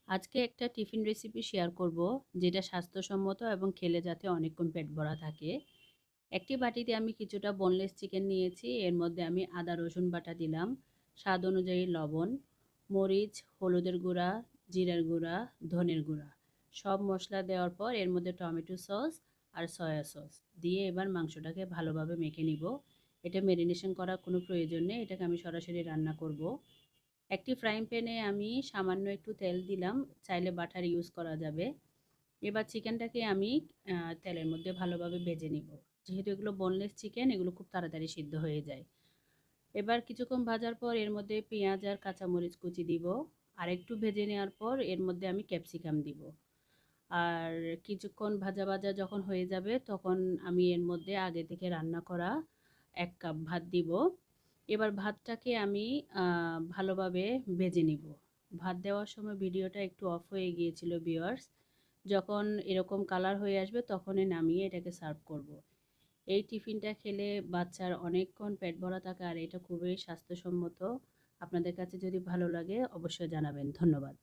আজকে একটা tiffin recipe share করব, যেটা স্বাস্থ্যসম্মত এবং খেলে যাতে অনেকক্ষণ পেট ভরা থাকে। একটি বাটিতে আমি কিছুটা বোনলেস চিকেন নিয়েছি। এর মধ্যে আমি আদা রসুন বাটা দিলাম, স্বাদ অনুযায়ী লবণ, মরিচ, হলুদের গুঁড়া, জিরার গুঁড়া, ধনের গুঁড়া। সব মশলা দেওয়ার পর এর মধ্যে টমেটো সস আর সয়া সস দিয়ে এবার মাংসটাকে ভালোভাবে মেখে নিব। এটা ম্যারিনেশন করার কোনো প্রয়োজন নেই, এটাকে আমি সরাসরি রান্না করব। একটি ফ্রাইং প্যানে আমি সামান্য একটু তেল দিলাম, চাইলে বাটার ইউজ করা যাবে। এবার চিকেনটাকে আমি তেলের মধ্যে ভালোভাবে ভেজে নিব। যেহেতু এগুলো বোনলেস চিকেন, এগুলো খুব তাড়াতাড়ি সিদ্ধ হয়ে যায়। এবার কিছুক্ষণ ভাজার পর এর মধ্যে পেঁয়াজ আর কাঁচামরিচ কুচি দিব। আর একটু ভেজে নেওয়ার পর এর মধ্যে আমি ক্যাপসিকাম দিব। আর কিছুক্ষণ ভাজা ভাজা যখন হয়ে যাবে তখন আমি এর মধ্যে আগে থেকে রান্না করা 1 কাপ ভাত দিব। এবার ভাতটাকে আমি ভালোভাবে ভেজে নিব। ভাত দেওয়ার সময় ভিডিওটা একটু অফ হয়ে গিয়েছিল ভিউয়ার্স। যখন এরকম কালার হয়ে আসবে তখনই নামিয়ে এটাকে সার্ভ করব। এই টিফিনটা খেলে বাচ্চার অনেকক্ষণ পেট ভরা থাকে আর এটা খুবই স্বাস্থ্যসম্মত। আপনাদের কাছে যদি ভালো লাগে অবশ্যই জানাবেন। ধন্যবাদ।